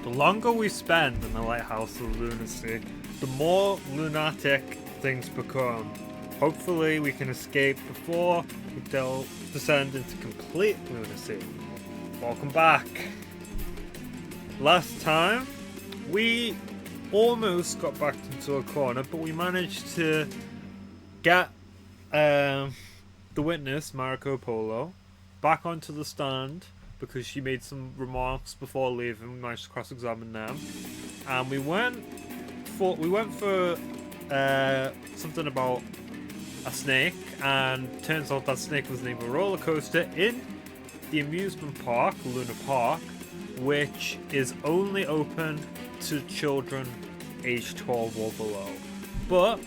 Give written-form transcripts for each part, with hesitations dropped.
The longer we spend in the Lighthouse of Lunacy, the more lunatic things become. Hopefully we can escape before we descend into complete lunacy. Welcome back. Last time, we almost got backed into a corner, but we managed to get the witness, Mariko Polo, back onto the stand because she made some remarks before leaving. We managed to cross-examine them, and we went for something about a snake, and turns out that snake was named a roller coaster in the amusement park, Luna Park, which is only open to children aged 12 or below. But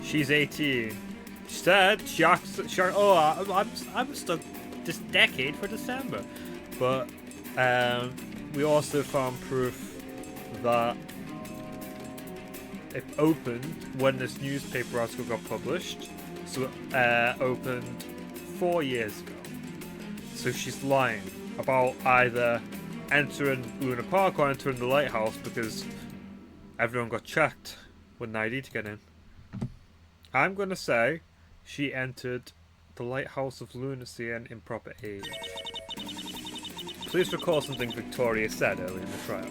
she's 18. She said I'm stuck this decade for December. But we also found proof that it opened when this newspaper article got published. So it opened 4 years ago. So she's lying about either entering Luna Park or entering the Lighthouse, because everyone got checked with an ID to get in. I'm going to say she entered the Lighthouse of Lunacy at an improper age. Please recall something Victoria said earlier in the trial.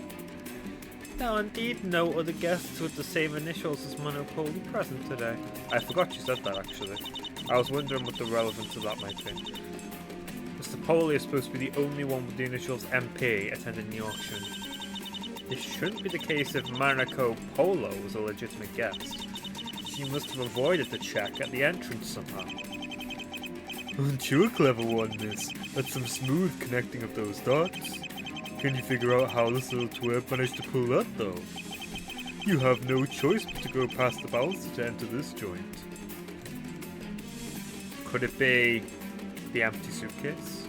Now, indeed, no other guests with the same initials as Monopoly present today. I forgot you said that, actually. I was wondering what the relevance of that might be. Mr. Polly is supposed to be the only one with the initials MP attending the auction. This shouldn't be the case if Mariko Polo was a legitimate guest. She must have avoided the check at the entrance somehow. Aren't you a clever one, miss? That's some smooth connecting of those dots. Can you figure out how this little twerp managed to pull that, though? You have no choice but to go past the bouncer to enter this joint. Could it be the empty suitcase?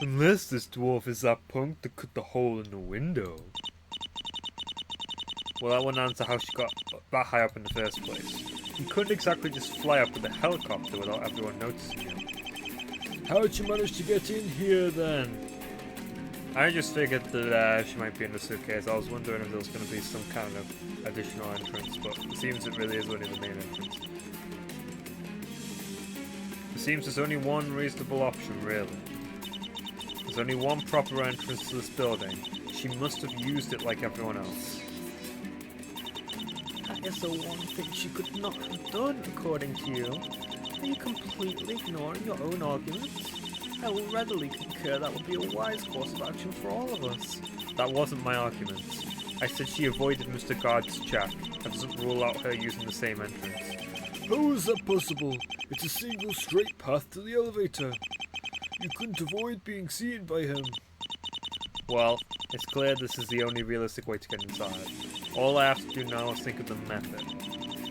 Unless this dwarf is that punk that cut the hole in the window. Well, that wouldn't answer how she got that high up in the first place. You couldn't exactly just fly up with a helicopter without everyone noticing you. How'd you manage to get in here then? I just figured that she might be in the suitcase. I was wondering if there was going to be some kind of additional entrance, but it seems it really is only the main entrance. It seems there's only one reasonable option, really. There's only one proper entrance to this building. She must have used it like everyone else. That is the one thing she could not have done, according to you. Are you completely ignoring your own arguments? I will readily concur that would be a wise course of action for all of us. That wasn't my argument. I said she avoided Mr. Guard's check. That doesn't rule out her using the same entrance. How is that possible? It's a single straight path to the elevator. You couldn't avoid being seen by him. Well, it's clear this is the only realistic way to get inside. All I have to do now is think of the method.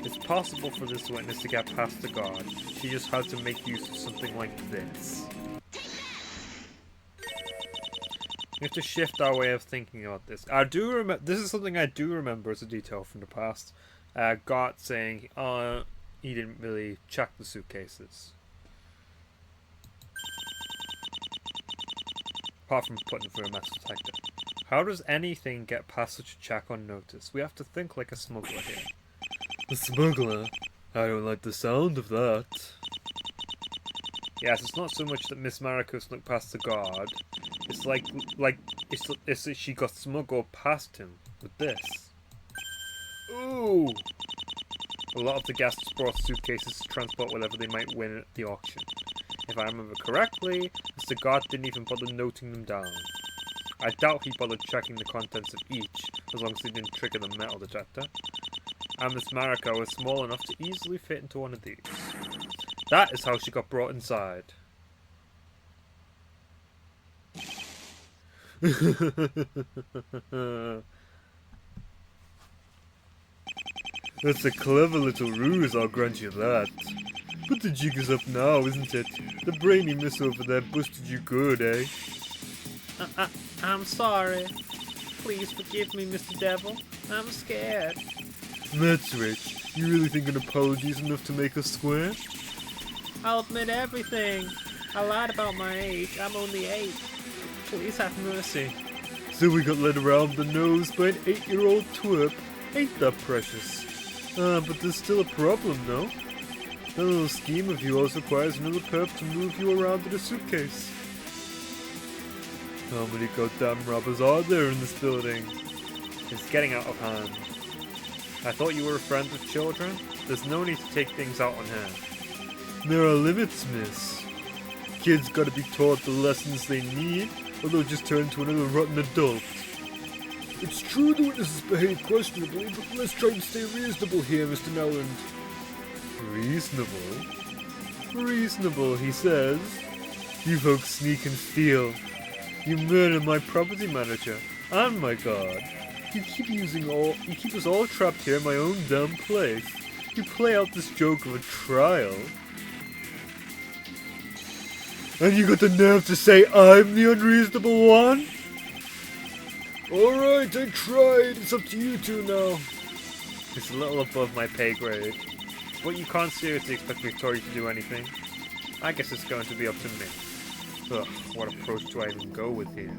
It's possible for this witness to get past the guard. She just had to make use of something like this. We have to shift our way of thinking about this. I do remember. This is something I do remember as a detail from the past. Gart saying, he didn't really check the suitcases. Apart from putting through a metal detector. How does anything get past such a check unnoticed? We have to think like a smuggler here. A smuggler? I don't like the sound of that. Yes, it's not so much that Miss Mariko snuck past the guard. It's it's that she got smuggled past him with this. Ooh! A lot of the guests brought suitcases to transport whatever they might win at the auction. If I remember correctly, Mr. Guard didn't even bother noting them down. I doubt he bothered checking the contents of each, as long as he didn't trigger the metal detector. And Miss Mariko was small enough to easily fit into one of these. That is how she got brought inside. That's a clever little ruse, I'll grant you that. But the jig is up now, isn't it? The brainy miss over there busted you good, eh? I'm sorry. Please forgive me, Mr. Devil. I'm scared. That's rich. You really think an apology is enough to make us square? I'll admit everything. I lied about my age. I'm only 8. Please have mercy. So we got led around the nose by an 8-year-old twerp. Ain't that precious? But there's still a problem, no? That little scheme of yours requires another perp to move you around in a suitcase. How many goddamn robbers are there in this building? It's getting out of hand. I thought you were a friend of children. There's no need to take things out on her. There are limits, miss. Kids gotta be taught the lessons they need, or they'll just turn into another rotten adult. It's true the witnesses behave questionably, but let's try and stay reasonable here, Mr. Nowland. Reasonable? Reasonable, he says. You folks sneak and steal. You murder my property manager and my guard. You keep us all trapped here in my own dumb place. You play out this joke of a trial. And you got the nerve to say I'm the unreasonable one? Alright, I tried. It's up to you two now. It's a little above my pay grade. But you can't seriously expect Victoria to do anything. I guess it's going to be up to me. Ugh, what approach do I even go with here?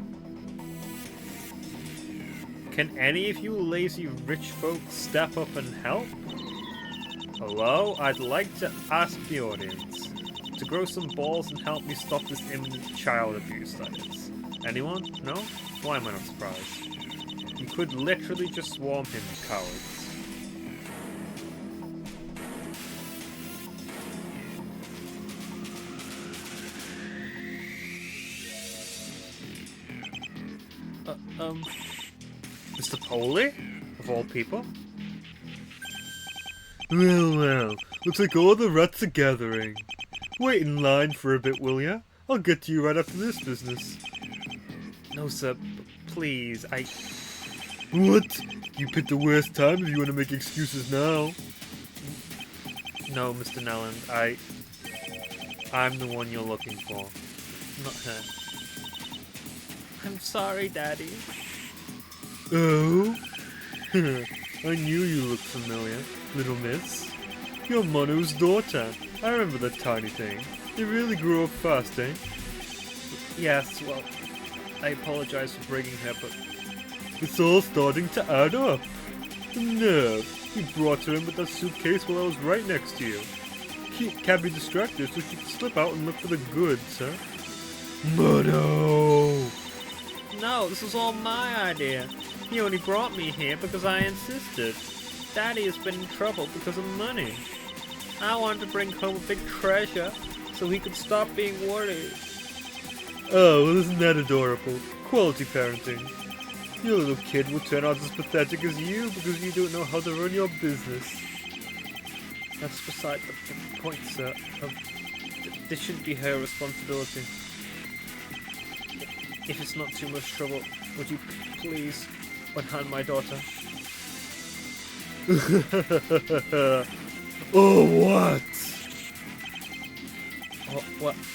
Can any of you lazy rich folks step up and help? Hello? I'd like to ask the audience to grow some balls and help me stop this imminent child abuse, that is. Anyone? No? Why am I not surprised? You could literally just swarm him, you cowards. Mr. Poley? Of all people? Well, looks like all the rats are gathering. Wait in line for a bit, will ya? I'll get to you right after this business. No, sir. Please, What? You picked the worst time if you want to make excuses now. No, Mr. Nelland. I'm the one you're looking for. Not her. I'm sorry, Daddy. Oh? I knew you looked familiar, little miss. You're Mono's daughter. I remember that tiny thing. You really grew up fast, eh? Yes, well, I apologize for bringing her, but it's all starting to add up. The nerve. You brought her in with that suitcase while I was right next to you. Can't be distracted, so she can slip out and look for the goods, huh? Mono! No, this was all my idea. He only brought me here because I insisted. Daddy has been in trouble because of money. I wanted to bring home a big treasure so he could stop being worried. Oh, well, isn't that adorable? Quality parenting. Your little kid will turn out as pathetic as you because you don't know how to run your business. That's beside the point, sir. This shouldn't be her responsibility. If it's not too much trouble, would you please unhand my daughter? Oh, what?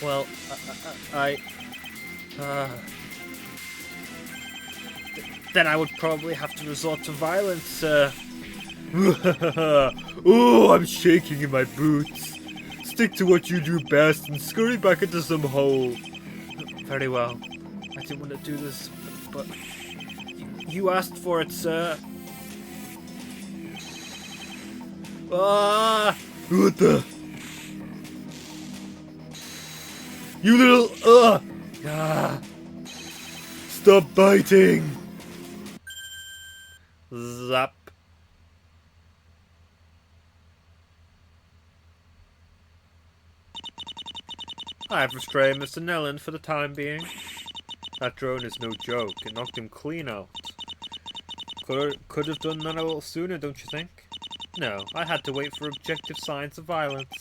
Well, then I would probably have to resort to violence, sir. Oh, I'm shaking in my boots. Stick to what you do best and scurry back into some hole. Very well. I didn't want to do this, but you asked for it, sir. Ah! What the? You little... Ah! Stop biting! Zap. I've restrained Mr. Nelland for the time being. That drone is no joke. It knocked him clean out. Could have done that a little sooner, don't you think? No, I had to wait for objective signs of violence.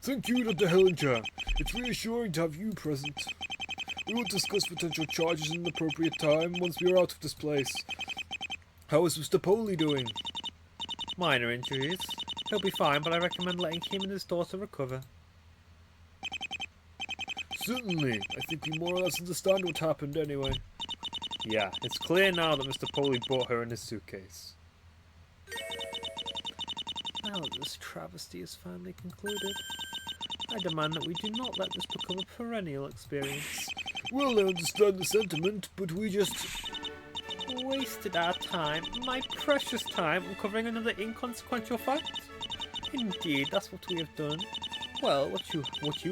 Thank you, Dr. Hellinger. It's reassuring to have you present. We will discuss potential charges in an appropriate time once we are out of this place. How is Mr. Poley doing? Minor injuries. He'll be fine, but I recommend letting him and his daughter recover. Certainly. I think we more or less understand what happened anyway. Yeah, it's clear now that Mr. Poley brought her in his suitcase. Now that this travesty is finally concluded, I demand that we do not let this become a perennial experience. Well, I understand the sentiment, but we just... Wasted our time, my precious time, uncovering another inconsequential fact? Indeed, that's what we have done. Well, what you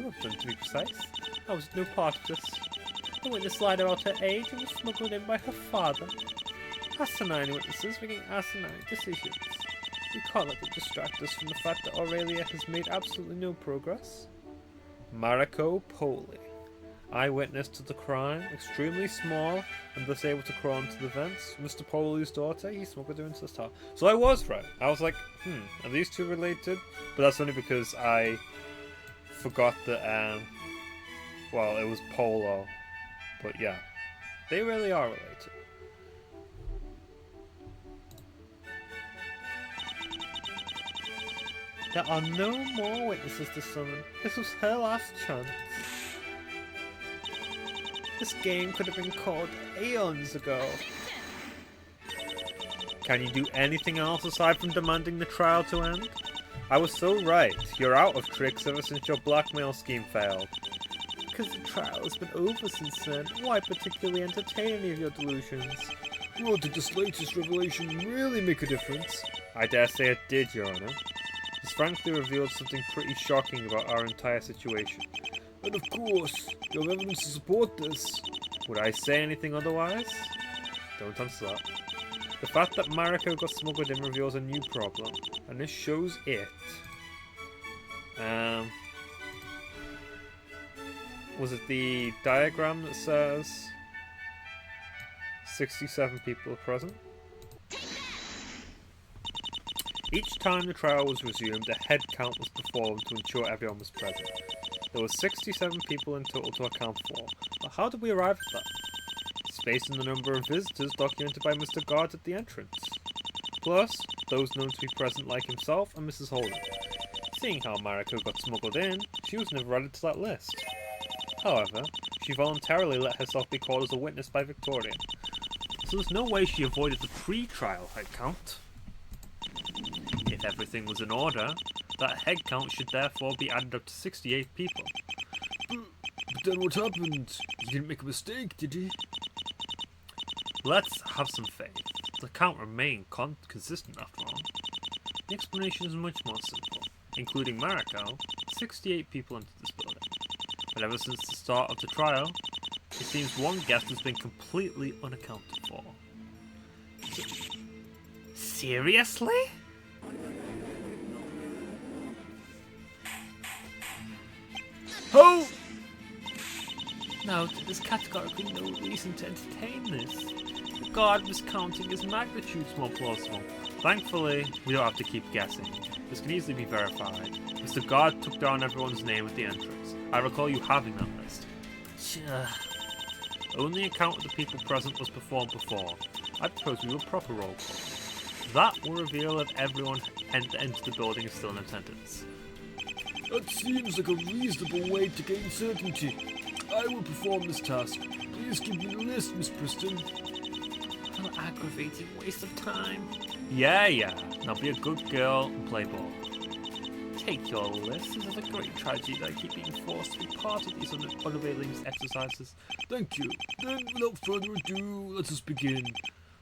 have done, to be precise. I was no part of this. The witness lied about her age and was smuggled in by her father. Asinine witnesses making asinine decisions. We can't let them distract us from the fact that Aurelia has made absolutely no progress. Mariko Poli. Eyewitness to the crime, extremely small and thus able to crawl into the vents. Mr. Poli's daughter, he smuggled her into the tower. So I was right. I was like, are these two related? But that's only because I forgot that, well, it was Polo. But yeah, they really are related. There are no more witnesses to summon. This was her last chance. This game could have been called eons ago. Can you do anything else aside from demanding the trial to end? I was so right. You're out of tricks ever since your blackmail scheme failed. Because the trial has been over since then. Why particularly entertain any of your delusions? Well, did this latest revelation really make a difference? I dare say it did, Your Honor. It's frankly revealed something pretty shocking about our entire situation. And of course, you have evidence to support this. Would I say anything otherwise? Don't answer that. The fact that Mariko got smuggled in reveals a new problem, and this shows it. Was it the diagram that says 67 people are present? Each time the trial was resumed, a head count was performed to ensure everyone was present. There were 67 people in total to account for, but how did we arrive at that? It's based on the number of visitors documented by Mr. Guard at the entrance. Plus, those known to be present like himself and Mrs. Holden. Seeing how Mariko got smuggled in, she was never added to that list. However, she voluntarily let herself be called as a witness by Victoria, so there's no way she avoided the pre-trial head count. If everything was in order, that head count should therefore be added up to 68 people. But then what happened? He didn't make a mistake, did he? Let's have some faith. The count remained consistent after all. The explanation is much more simple. Including Mariko, 68 people entered this building. But ever since the start of the trial, it seems one guest has been completely unaccounted for. Seriously? Oh! No, there's categorically no reason to entertain this. The guard miscounting is magnitudes more plausible. Thankfully, we don't have to keep guessing. This can easily be verified. Mr. Guard took down everyone's name at the entrance. I recall you having that list. Only a count of the people present was performed before. I propose we do a proper roll call. That will reveal if everyone entered the building is still in attendance. That seems like a reasonable way to gain certainty. I will perform this task. Please give me the list, Miss Preston. An aggravating waste of time. Yeah. Now be a good girl and play ball. Take your list. This is a great tragedy that I keep being forced to be part of these unavailing exercises. Thank you. Then, without further ado, let us begin.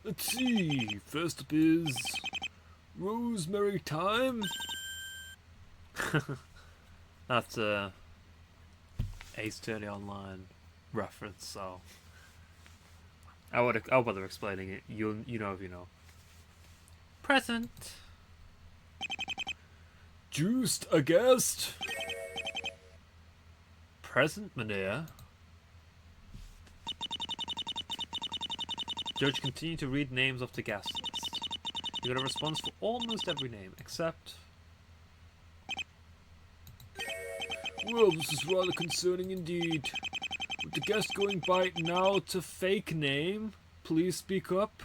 Let's see. First up is... Rosemary Time? That's a Ace Attorney Online reference, so I'll bother explaining it. You know if you know. Present. Juiced a guest? Present, Manea. Judge, continue to read names off the guest list. You got a response for almost every name, except... Well, this is rather concerning indeed. With the guest going by now to fake name, please speak up.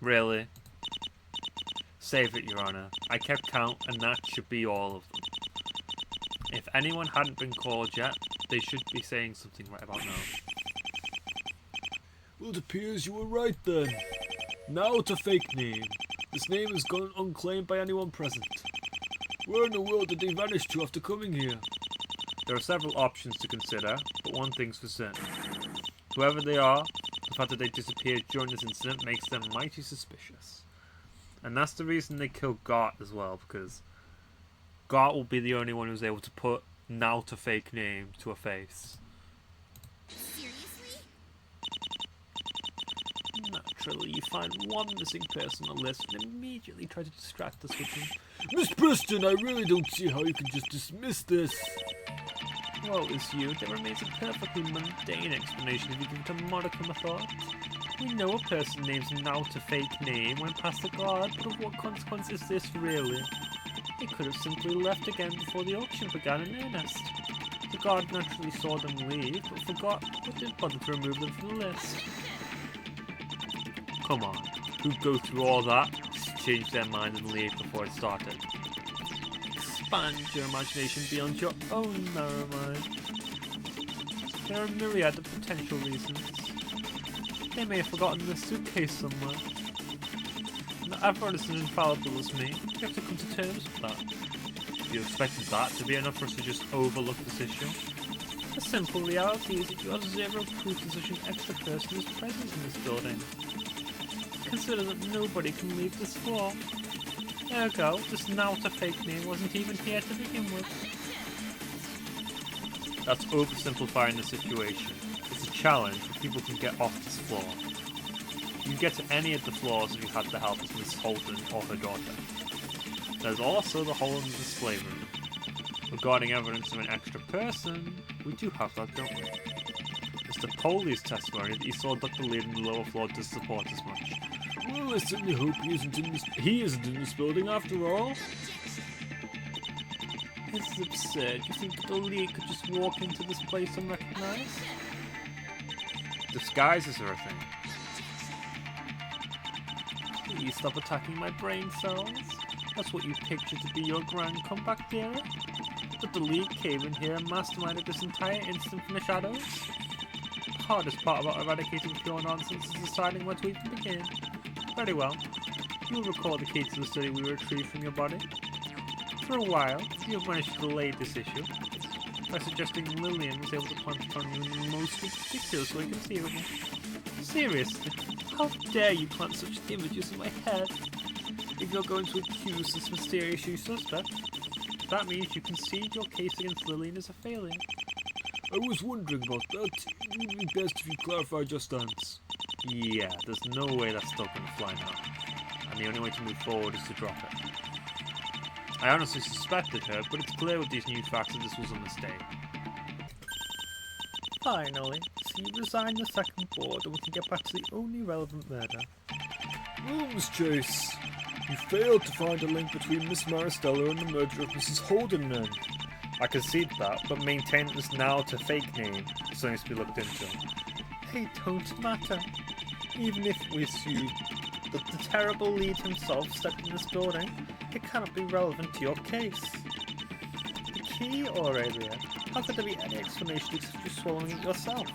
Really? Save it, Your Honor. I kept count, and that should be all of them. If anyone hadn't been called yet, they should be saying something right about now. Well, it appears you were right then. Now to fake name. This name has gone unclaimed by anyone present. Where in the world did they vanish to after coming here? There are several options to consider, but one thing's for certain. Whoever they are, the fact that they disappeared during this incident makes them mighty suspicious. And that's the reason they killed Gart as well, because Gart will be the only one who's able to put now to fake name to a face. Seriously? Naturally, you find one missing person on the list and immediately try to distract us with him. Miss Preston, I really don't see how you can just dismiss this. Well, it's you. There remains a perfectly mundane explanation if you give it a modicum of thought. We know a person names now to fake name went past the guard, but of what consequence is this really? They could have simply left again before the auction began in earnest. The guard naturally saw them leave, but forgot or didn't bother to remove them from the list. Come on, who'd go through all that to change their mind and leave before it started? Expand your imagination beyond your own narrow mind. There are a myriad of potential reasons. They may have forgotten their suitcase somewhere. Not everyone is as infallible as me. You have to come to terms with that. You expected that to be enough for us to just overlook this issue? The simple reality is that you have zero proof that such an extra person is present in this building. Consider that nobody can leave this floor. Ergo, this now to fake name wasn't even here to begin with. That's oversimplifying the situation. It's a challenge where people can get off this floor. You can get to any of the floors if you had the help of Miss Holden or her daughter. There's also the hole in the display room. Regarding evidence of an extra person, we do have that, don't we? Mr. Poley's testimony that he saw Dr. Lee in the lower floor does support as much. Well, I certainly hope he isn't in this building after all. This is absurd. You think Dr. Lee could just walk into this place unrecognized? Disguises are a thing. Please stop attacking my brain cells. That's what you picture to be your grand comeback theory? Dr. Lee came in here and masterminded this entire incident from the shadows? The hardest part about eradicating pure nonsense is deciding where to even begin. Very well. You'll recall the key to the study we retrieved from your body. For a while, you have managed to delay this issue by suggesting Lillian was able to plant it on you in the most ridiculous way conceivable. Seriously, how dare you plant such images in my head? If you're going to accuse this mysterious you suspect, that means you concede your case against Lillian is a failure. I was wondering about that. It would be best if you clarified your stance. Yeah, there's no way that's still going to fly now. And the only way to move forward is to drop it. I honestly suspected her, but it's clear with these new facts that this was a mistake. Finally, so you resign the second board and we can get back to the only relevant murder. Well, Miss Chase, you failed to find a link between Miss Maristella and the murder of Mrs. Holden then. I concede that, but maintain that this now to fake name is something to be looked into. They don't matter. Even if we assume that the terrible lead himself stepped in this building, it cannot be relevant to your case. The key, Aurelia, how could there be any explanation except you swallowing it yourself?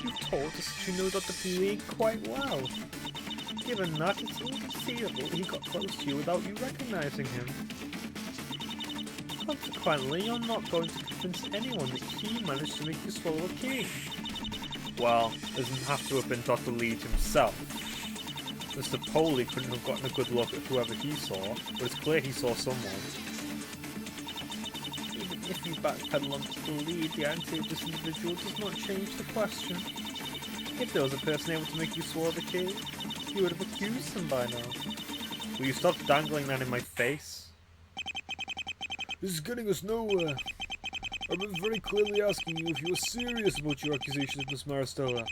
You've told us that you know Dr. Lee quite well. Given that, it's inconceivable he got close to you without you recognizing him. Consequently, you're not going to convince anyone that he managed to make you swallow a key. Well, it doesn't have to have been Dr. Leeds himself. Mr. Poley couldn't have gotten a good look at whoever he saw, but it's clear he saw someone. Even if you backpedal on Dr. Leeds, the identity of this individual does not change the question. If there was a person able to make you swallow the key, you would have accused them by now. Will you stop dangling that in my face? This is getting us nowhere. I've been very clearly asking you if you were serious about your accusation of Miss Maristella.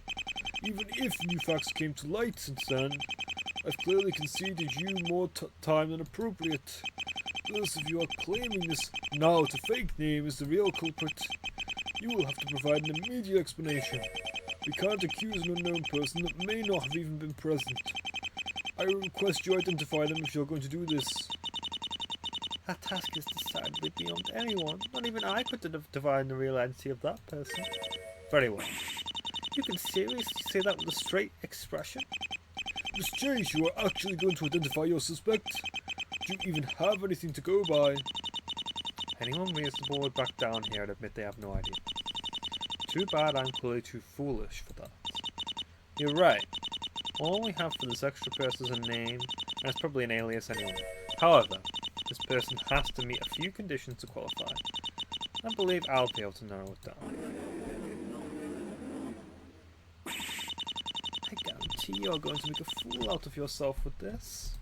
Even if new facts came to light since then, I've clearly conceded you more time than appropriate. Thus, if you are claiming this now to fake name is the real culprit, you will have to provide an immediate explanation. We can't accuse an unknown person that may not have even been present. I request you identify them if you're going to do this. That task is decidedly beyond anyone. Not even I could have divined the real identity of that person. Very well. You can seriously say that with a straight expression? Miss Chase, you are actually going to identify your suspect? Do you even have anything to go by? Anyone reasonable would back down here and admit they have no idea. Too bad I'm clearly too foolish for that. You're right. All we have for this extra person is a name, and it's probably an alias anyway. However, this person has to meet a few conditions to qualify. I believe I'll be able to narrow it down. I guarantee you're going to make a fool out of yourself with this.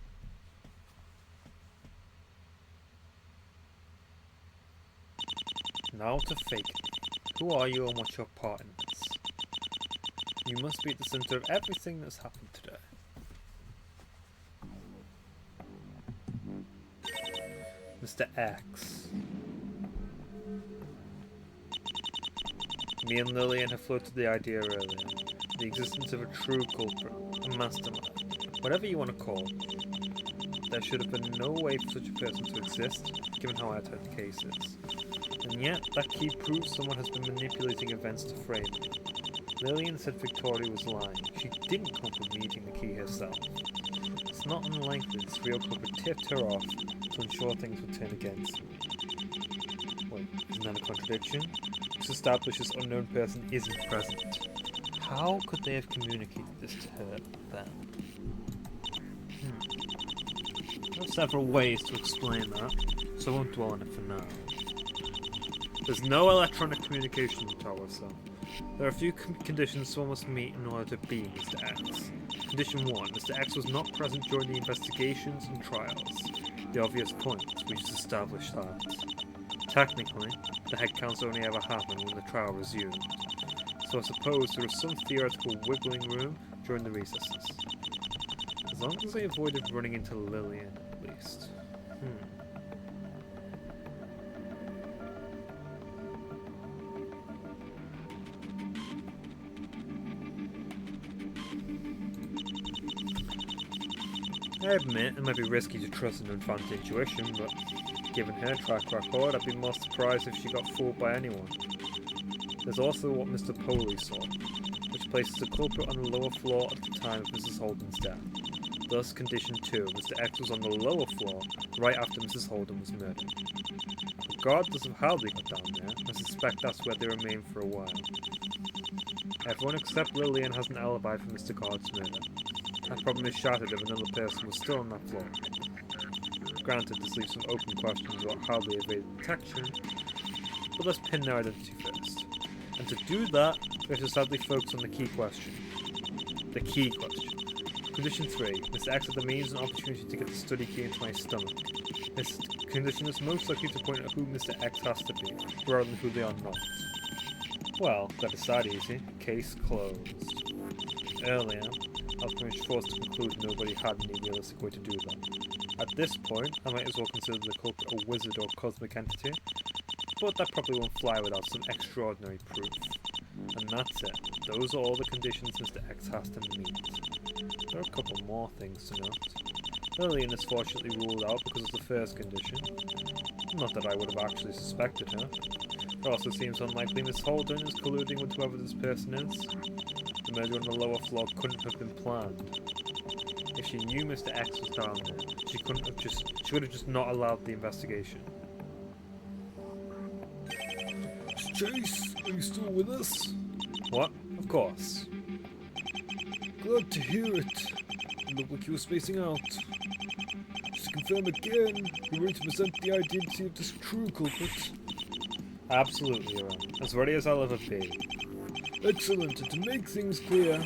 Now to fake me. Who are you and what's your part in this? You must be at the center of everything that's happened today. Mr. X. Me and Lillian have floated the idea earlier. The existence of a true culprit, a mastermind, whatever you want to call it. There should have been no way for such a person to exist, given how airtight the case is. And yet, that key proves someone has been manipulating events to frame it. Lillian said Victoria was lying. She didn't come up with meeting the key herself. It's not unlikely this real culprit tipped her off to ensure things would turn against me. Wait, isn't that a contradiction? This establishes unknown person isn't present. How could they have communicated this to her then? There are several ways to explain that, so I won't dwell on it for now. There's no electronic communication in the tower, so there are a few conditions someone must meet in order to be Mr. X. Condition 1. Mr. X was not present during the investigations and trials. The obvious point, we just established that. Technically, the head counts only ever happened when the trial resumed, so I suppose there was some theoretical wiggling room during the recesses. As long as I avoided running into Lillian, at least. I admit it might be risky to trust an infant's intuition, but given her track record, I'd be more surprised if she got fooled by anyone. There's also what Mr. Poley saw, which places the culprit on the lower floor at the time of Mrs. Holden's death. Thus, condition 2, Mr. X was on the lower floor right after Mrs. Holden was murdered. Regardless of how they got down there, I suspect that's where they remained for a while. Everyone except Lillian has an alibi for Mr. Card's murder. That problem is shattered if another person was still on that floor. Granted, this leaves some open questions about how they evaded detection, but let's pin their identity first. And to do that, we have to sadly focus on the key question. The key question. Condition 3. Mr. X had the means and opportunity to get the study key into my stomach. This condition is most likely to point at who Mr. X has to be, rather than who they are not. Well, that is that easy. Case closed. Earlier, I was pretty much forced to conclude nobody had any realistic way to do that. At this point, I might as well consider the culprit a wizard or cosmic entity, but that probably won't fly without some extraordinary proof. And that's it. Those are all the conditions Mr. X has to meet. There are a couple more things to note. Lillian is fortunately ruled out because of the first condition. Not that I would have actually suspected her. It also seems unlikely Miss Holden is colluding with whoever this person is. The murder on the lower floor couldn't have been planned. If she knew Mr. X was down there, she could have just not allowed the investigation. Chase, are you still with us? What? Of course. Glad to hear it. You look like you were spacing out. Just to confirm again, you're ready to present the identity of this true culprit. Absolutely, Your Honor. As ready as I'll ever be. Excellent, and to make things clear,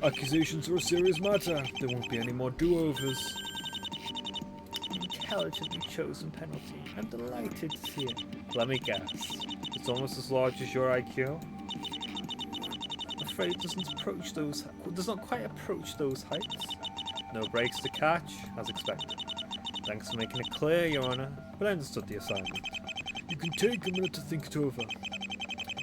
accusations are a serious matter. There won't be any more do-overs. Intelligently chosen penalty. I'm delighted to see it. Let me guess. It's almost as large as your IQ? I'm afraid it does not quite approach those heights. No breaks to catch, as expected. Thanks for making it clear, Your Honor, but I understood the assignment. You can take a minute to think it over.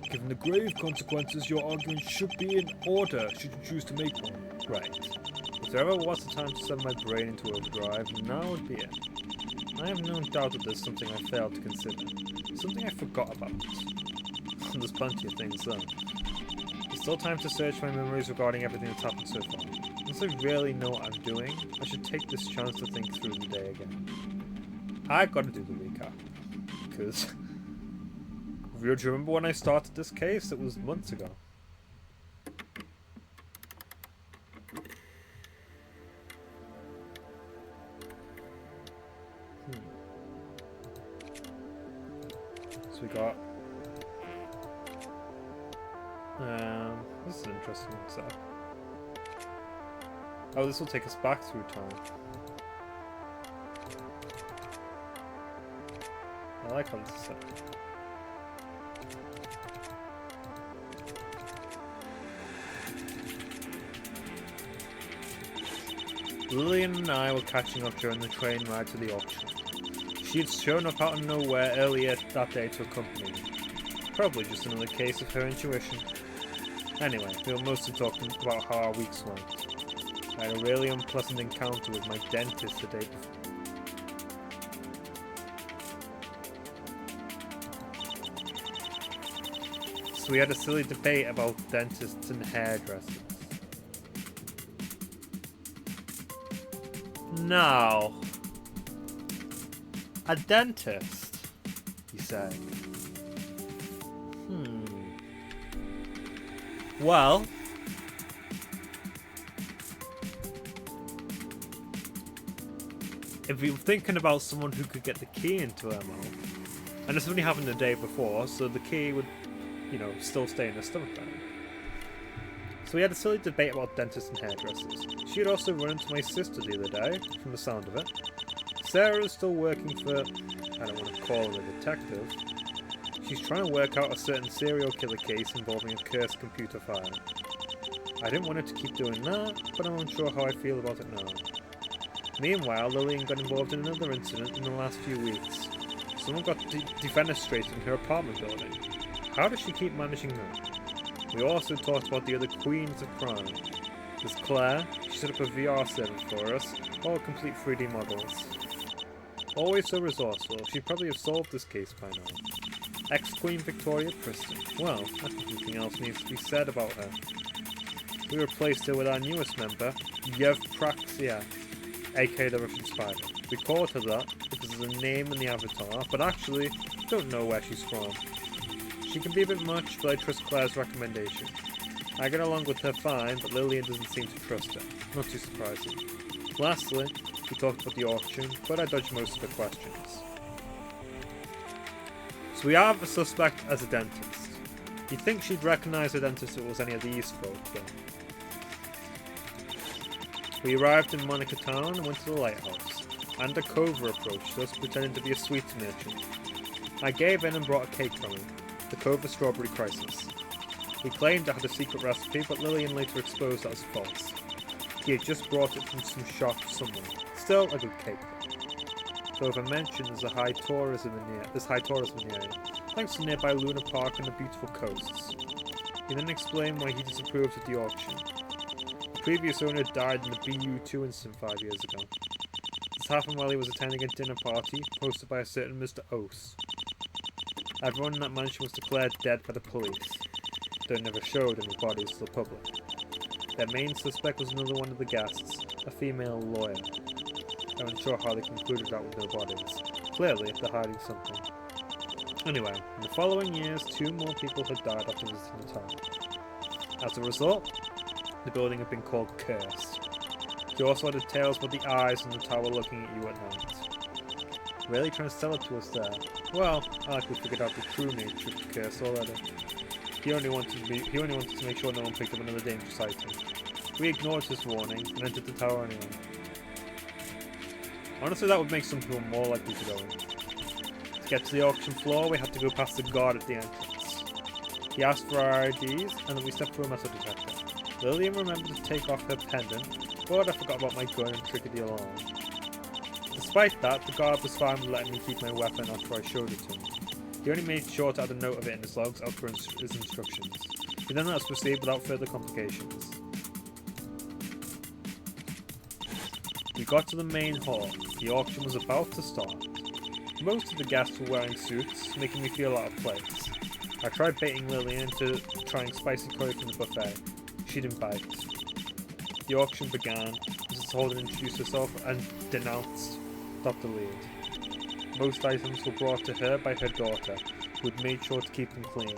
Given the grave consequences, your argument should be in order, should you choose to make one. Right. If there ever was a time to send my brain into overdrive, now would be it. I have no doubt that there's something I failed to consider. Something I forgot about. There's plenty of things though. There's still time to search my memories regarding everything that's happened so far. Once I really know what I'm doing, I should take this chance to think through the day again. I gotta do the recap. because do you remember when I started this case? It was months ago. So we got this is interesting. So, oh, this will take us back through time. I like how this is set. Lillian and I were catching up during the train ride to the auction. She had shown up out of nowhere earlier that day to accompany me. Probably just another case of her intuition. Anyway, we were mostly talking about how our weeks went. I had a really unpleasant encounter with my dentist the day before. So we had a silly debate about dentists and hairdressers. Now, a dentist, he said. Well, if you're thinking about someone who could get the key into her mouth, and this only happened the day before, so the key would, you know, still stay in her stomach then. So we had a silly debate about dentists and hairdressers. She had also run into my sister the other day, from the sound of it. Sarah is still working for, I don't want to call her a detective. She's trying to work out a certain serial killer case involving a cursed computer file. I didn't want her to keep doing that, but I'm unsure how I feel about it now. Meanwhile, Lillian got involved in another incident in the last few weeks. Someone got defenestrated in her apartment building. How does she keep managing that? We also talked about the other queens of crime. There's Claire, she set up a VR server for us, all complete 3D models. Always so resourceful, she'd probably have solved this case by now. Ex-Queen Victoria Preston. Well, I think nothing else needs to be said about her. We replaced her with our newest member, Yevpraxia, aka the Russian Spider. We called her that because there's a name in the avatar, but actually, don't know where she's from. She can be a bit much, but I trust Claire's recommendation. I get along with her fine, but Lillian doesn't seem to trust her. Not too surprising. Lastly, we talked about the auction, but I dodged most of her questions. So we have a suspect as a dentist. You'd think she'd recognise a dentist if it was any of these folk, though. We arrived in Monica Town and went to the Lighthouse. Undercover approached us, pretending to be a sweets merchant. I gave in and brought a cake from him. The Cova Strawberry Crisis. He claimed it had a secret recipe, but Lillian later exposed that as false. He had just brought it from some shop somewhere. Still a good cake. Cova mentioned there's high tourism in the area, thanks to nearby Luna Park and the beautiful coasts. He then explained why he disapproved of the auction. The previous owner died in the BU2 incident 5 years ago. This happened while he was attending a dinner party hosted by a certain Mr. Ose. Everyone in that mansion was declared dead by the police, though it never showed any bodies to the public. Their main suspect was another one of the guests, a female lawyer. I'm unsure how they concluded that with no bodies. Clearly, they're hiding something. Anyway, in the following years, 2 more people had died after visiting the tower. As a result, the building had been called Cursed. He also added tales about the eyes in the tower looking at you at night. Really trying to sell it to us there? Well, I like we figured out the true nature of the curse already. He only wanted to make sure no one picked up another dangerous item. We ignored his warning and entered the tower anyway. Honestly, that would make some people more likely to go in. To get to the auction floor, we had to go past the guard at the entrance. He asked for our IDs, and then we stepped through a metal detector. Lillian remembered to take off her pendant, but I forgot about my gun and triggered the alarm. Despite that, the guard was fine with letting me keep my weapon after I showed it to him. He only made sure to add a note of it in his logs as per his instructions. He then let us proceed without further complications. We got to the main hall. The auction was about to start. Most of the guests were wearing suits, making me feel out of place. I tried baiting Lillian into trying spicy curry from the buffet. She didn't bite. The auction began. Mrs. Holden introduced herself and denounced Dr. Lead. Most items were brought to her by her daughter, who had made sure to keep them clean.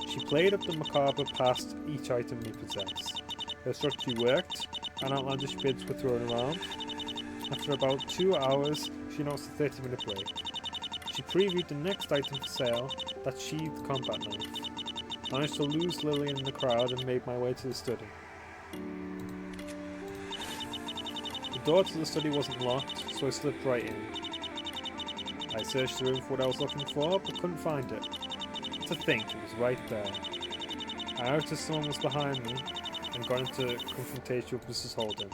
She played up the macabre past each item we possess. Her strategy worked, and outlandish bids were thrown around. After about 2 hours, she announced a 30-minute break. She previewed the next item for sale, that sheathed combat knife. I managed to lose Lillian in the crowd and made my way to the study. The door to the study wasn't locked, so I slipped right in. I searched the room for what I was looking for, but couldn't find it. To think, it was right there. I noticed someone was behind me and got into confrontation with Mrs. Holden.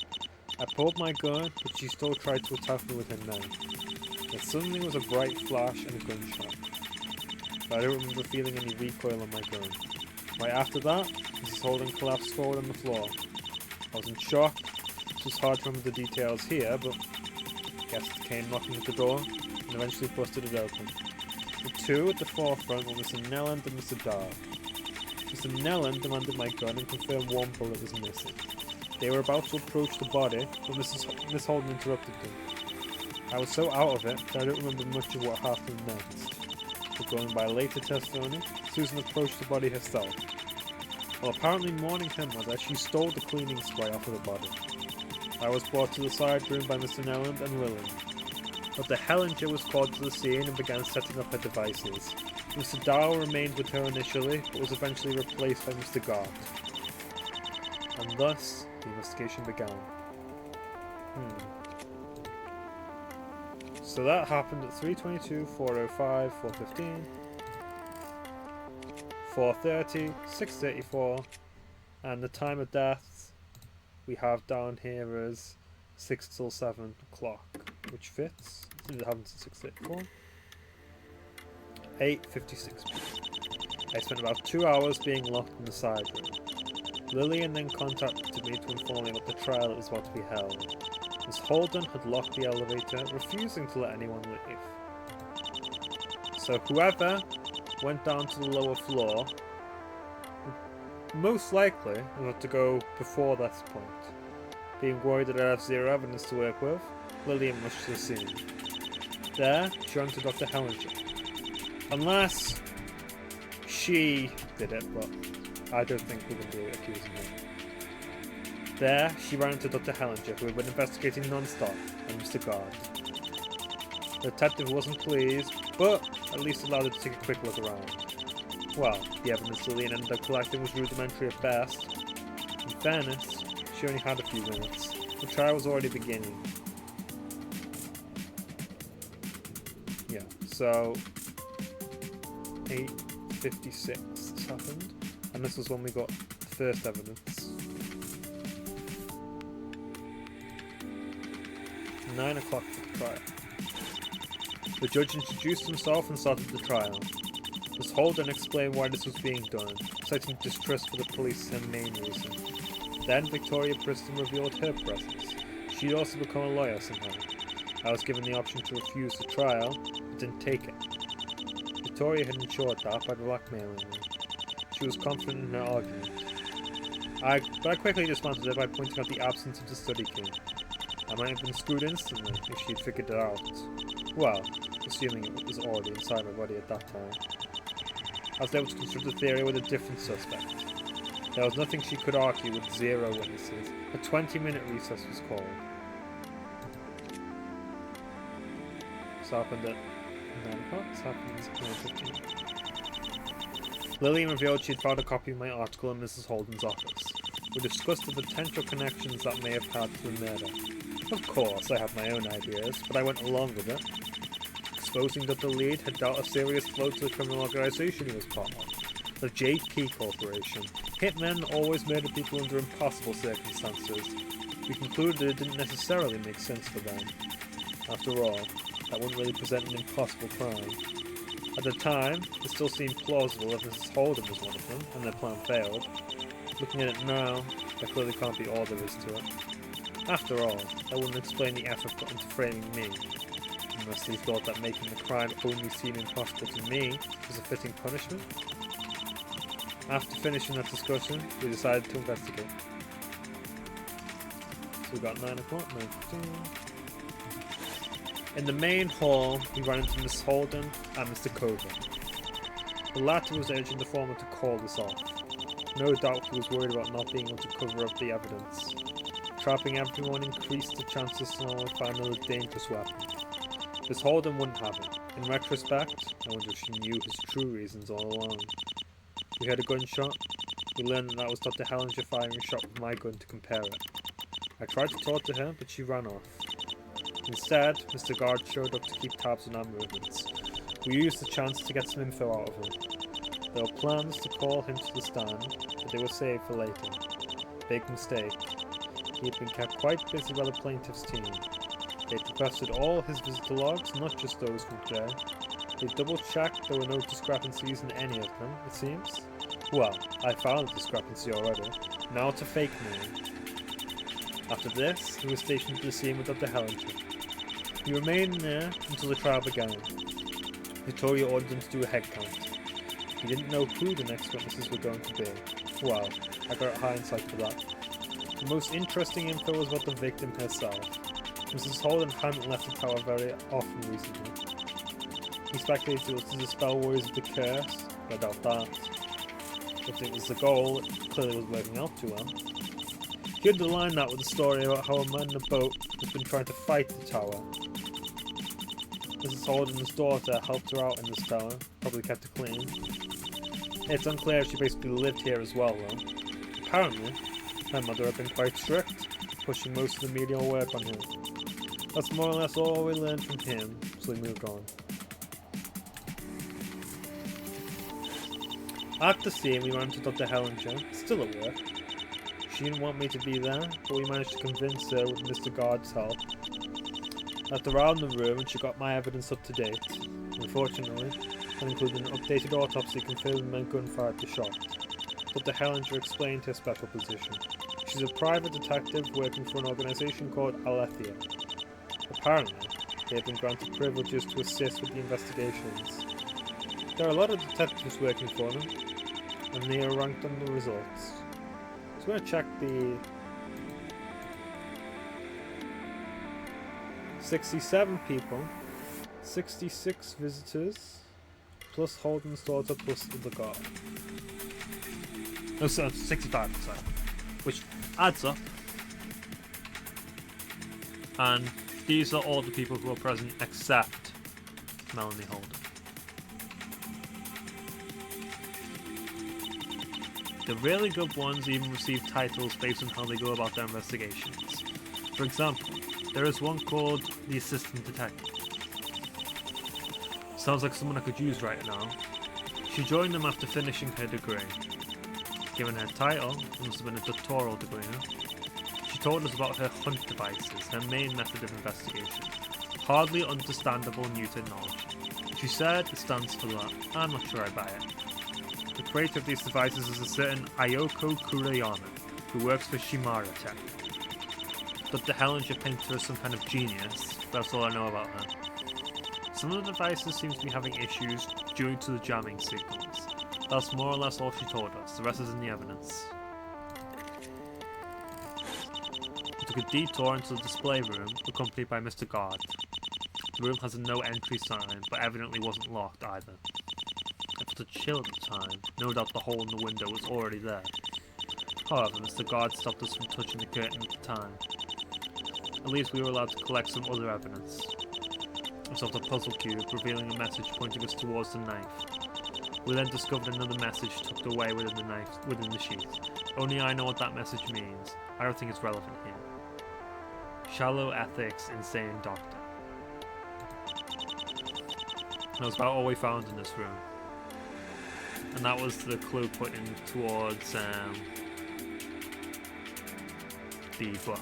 I pulled my gun, but she still tried to attack me with her knife. Then suddenly was a bright flash and a gunshot. But I don't remember feeling any recoil on my gun. Right after that, Mrs. Holden collapsed forward on the floor. I was in shock. It was hard to remember the details here, but guests came knocking at the door and eventually busted it open. The two at the forefront were Mr. Nelland and Mr. Darr. Mr. Nelland demanded my gun and confirmed one bullet was missing. They were about to approach the body, but Miss Holden interrupted them. I was so out of it that I don't remember much of what happened next. But going by later testimony, Susan approached the body herself. While apparently mourning her mother, she stole the cleaning spray off of the body. I was brought to the side room by Mr. Nelland and Lillian. Dr. Hellinger was called to the scene and began setting up her devices. Mr. Darr remained with her initially, but was eventually replaced by Mr. Gart. And thus, the investigation began. So that happened at 3:22, 4:05, 4:15, 4:30, 6:34, and the time of death we have down here as 6 till 7 o'clock, which fits. It happens at 6:34. 8:56. I spent about 2 hours being locked in the side room. Lillian then contacted me to inform me about the trial that was about to be held. Miss Holden had locked the elevator, refusing to let anyone leave. So whoever went down to the lower floor would most likely have to go before that point. Being worried that I'd have zero evidence to work with, Lillian rushed to the scene. There, she ran to Dr. Hellinger. Unless she did it, but I don't think we're going to be accusing her. There, she ran into Dr. Hellinger, who had been investigating non-stop, and Mr. Gard. The detective wasn't pleased, but at least allowed her to take a quick look around. Well, the evidence Lillian ended up collecting was rudimentary at best. In fairness, she only had a few minutes. The trial was already beginning. Yeah, so 8:56 this happened, and this was when we got the first evidence. 9 o'clock for the trial. The judge introduced himself and started the trial. Miss Holden explained why this was being done, citing distrust for the police as her main reason. Then Victoria Preston revealed her presence. She'd also become a lawyer somehow. I was given the option to refuse the trial, but didn't take it. Victoria had ensured that by blackmailing me. She was confident in her argument. But I quickly dismantled it by pointing out the absence of the study key. I might have been screwed instantly if she had figured it out. Well, assuming it was already inside my body at that time. I was able to construct a theory with a different suspect. There was nothing she could argue with 0 witnesses. A 20-minute recess was called. This happened at 9 o'clock. This happened at 9:15. Lillian revealed she had found a copy of my article in Mrs. Holden's office. We discussed the potential connections that may have had to the murder. Of course, I had my own ideas, but I went along with it. Exposing that the lead had dealt a serious blow to the criminal organisation he was part of, the JP Corporation. Hitmen always murder people under impossible circumstances. We concluded it didn't necessarily make sense for them. After all, that wouldn't really present an impossible crime. At the time, it still seemed plausible if Mrs. Holden was one of them, and their plan failed. Looking at it now, there clearly can't be all there is to it. After all, that wouldn't explain the effort put into framing me, unless they thought that making the crime only seem impossible to me was a fitting punishment. After finishing that discussion, we decided to investigate. So we got 9 o'clock, 9:15. In the main hall, we ran into Miss Holden and Mr. Coburn. The latter was urging the former to call this off. No doubt he was worried about not being able to cover up the evidence. Trapping everyone increased the chances someone would find another dangerous weapon. Miss Holden wouldn't have it. In retrospect, I wonder if she knew his true reasons all along. We heard a gunshot. We learned that was Dr. Hellinger firing a shot with my gun to compare it. I tried to talk to her, but she ran off. Instead, Mr. Guard showed up to keep tabs on our movements. We used the chance to get some info out of him. There were plans to call him to the stand, but they were saved for later. Big mistake. He had been kept quite busy by the plaintiff's team. They requested all his visitor logs, not just those from today. They double-checked there were no discrepancies in any of them, it seems. Well, I found a discrepancy already. Now to fake me. After this, he was stationed at the scene with Dr. Hellinger. He remained there until the trial began. Victoria ordered him to do a head count. He didn't know who the next witnesses were going to be. Well, I got hindsight for that. The most interesting info was about the victim herself. Mrs. Holden hadn't left the tower very often recently. He speculated it was to dispel worries of the curse, but I doubt that. If it was the goal, it clearly was working out too well. He underlined that with a story about how a man in a boat has been trying to fight the tower. Mrs. Holden's daughter helped her out in this tower, probably kept it clean. It's unclear if she basically lived here as well though. Apparently, her mother had been quite strict, pushing most of the medial work on him. That's more or less all we learned from him, so we moved on. At the scene, we ran into Dr. Hellinger, still at work. She didn't want me to be there, but we managed to convince her with Mr. Guard's help. I left around the room and she got my evidence up to date. Unfortunately, that included an updated autopsy confirming my gunfire at the shot. Dr. Hellinger explained her special position. She's a private detective working for an organisation called Alethea. Apparently, they have been granted privileges to assist with the investigations. There are a lot of detectives working for them, and they are ranked on the results. So we're going to check the 67 people, 66 visitors, plus Holden's daughter, plus the guard. No, so 65, sorry. Which adds up. And these are all the people who are present except Melanie Holden. The really good ones even receive titles based on how they go about their investigations. For example, there is one called the Assistant Detective. Sounds like someone I could use right now. She joined them after finishing her degree. Given her title, it must have been a doctoral degree, She told us about her hunt devices, her main method of investigation. Hardly understandable new technology. She said it stands for that. I'm not sure I buy it. The creator of these devices is a certain Ayoko Kurayama, who works for Shimara Tech. Dr. Hellinger painted her as some kind of genius, that's all I know about her. Some of the devices seem to be having issues due to the jamming sequence. That's more or less all she told us, the rest is in the evidence. We took a detour into the display room, accompanied by Mr. Guard. The room has a no entry sign, but evidently wasn't locked either. It felt a chill at the time, no doubt the hole in the window was already there. However, Mr. Guard stopped us from touching the curtain at the time. At least we were allowed to collect some other evidence. I solved a puzzle cube, revealing a message pointing us towards the knife. We then discovered another message tucked away within the sheet. Only I know what that message means. I don't think it's relevant here. Shallow ethics, insane doctor. That was about all we found in this room. And that was the clue put in towards the book.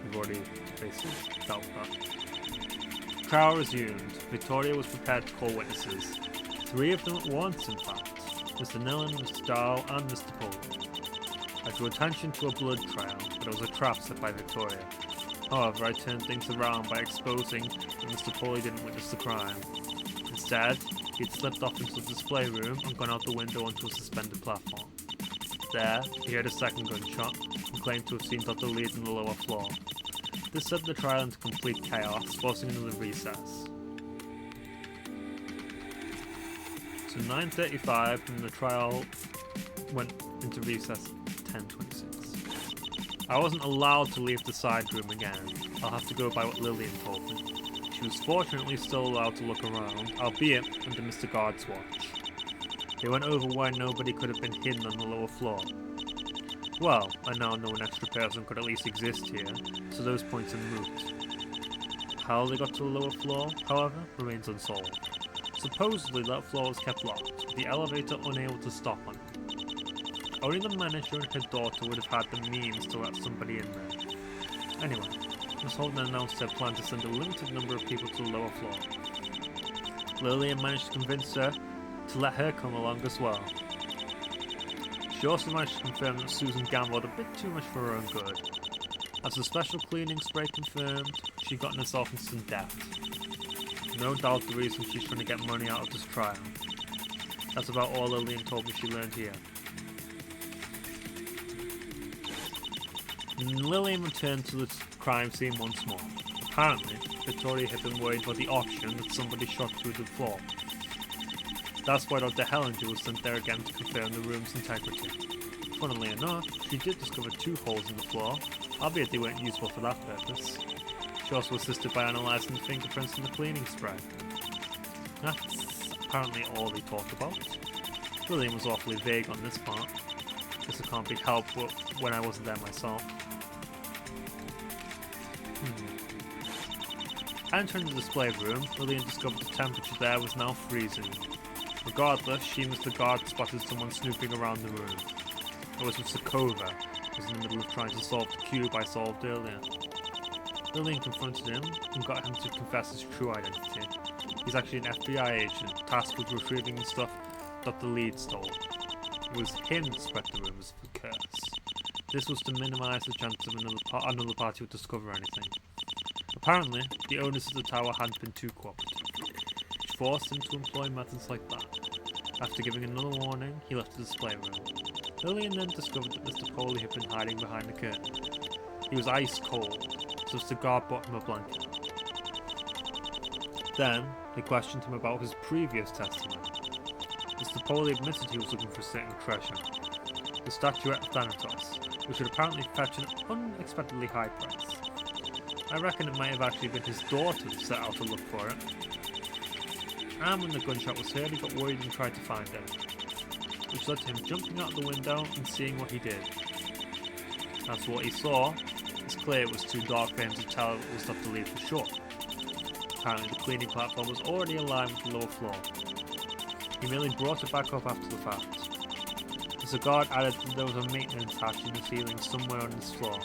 We've already basically dealt with that. Trial resumed. Victoria was prepared to call witnesses. 3 of them at once, in fact. Mr. Nillen, Mr. Dahl, and Mr. Poole. I drew attention to a blood trail, but it was a trap set by Victoria. However, I turned things around by exposing that Mr. Poole didn't witness the crime. Instead, he'd slipped off into the display room and gone out the window onto a suspended platform. There, he heard a second gunshot and claimed to have seen Dr. Leeds on the lower floor. This sent the trial into complete chaos, forcing another recess. So 9:35 and the trial went into recess at 10:26. I wasn't allowed to leave the side room again. I'll have to go by what Lillian told me. She was fortunately still allowed to look around, albeit under Mr. Guard's watch. They went over why nobody could have been hidden on the lower floor. Well, I now know an extra person could at least exist here, so those points are moot. How they got to the lower floor, however, remains unsolved. Supposedly that floor was kept locked, with the elevator unable to stop on it. Only the manager and her daughter would have had the means to let somebody in there. Anyway, Miss Holden announced her plan to send a limited number of people to the lower floor. Lillian managed to convince her to let her come along as well. She also managed to confirm that Susan gambled a bit too much for her own good. As the special cleaning spray confirmed, she'd gotten herself into some debt. No doubt the reason she's trying to get money out of this trial. That's about all Lillian told me she learned here. Lillian returned to the crime scene once more. Apparently, Victoria had been worried about the option that somebody shot through the floor. That's why Dr. Hellinger was sent there again to confirm the room's integrity. Funnily enough, she did discover 2 holes in the floor, albeit they weren't useful for that purpose. She also assisted by analysing the fingerprints in the cleaning spray. That's apparently all they talked about. Lillian was awfully vague on this part. Guess it can't be helped when I wasn't there myself. Entering the display room, Lillian discovered the temperature there was now freezing. Regardless, she and Mr. Guard spotted someone snooping around the room. It was Mr. Cover, who was in the middle of trying to solve the cube I solved earlier. Lillian confronted him and got him to confess his true identity. He's actually an FBI agent, tasked with retrieving the stuff Dr. Lead stole. It was him that spread the rumours of the curse. This was to minimise the chance of another party would discover anything. Apparently, the owners of the tower hadn't been too cooperative, which forced him to employ methods like that. After giving another warning, he left the display room. Lillian then discovered that Mr. Poley had been hiding behind the curtain. He was ice cold, so Mr. Guard bought him a blanket. Then, they questioned him about his previous testimony. Mr. Poley admitted he was looking for a certain treasure, the statuette of Thanatos, which would apparently fetch an unexpectedly high price. I reckon it might have actually been his daughter who set out to look for it. And when the gunshot was heard, he got worried and tried to find it, which led to him jumping out the window and seeing what he did. As for what he saw, it's clear it was too dark for him to tell it was Dr. Lee for sure. Apparently the cleaning platform was already aligned with the lower floor. He merely brought it back up after the fact. Mr. Guard added that there was a maintenance hatch in the ceiling somewhere on this floor.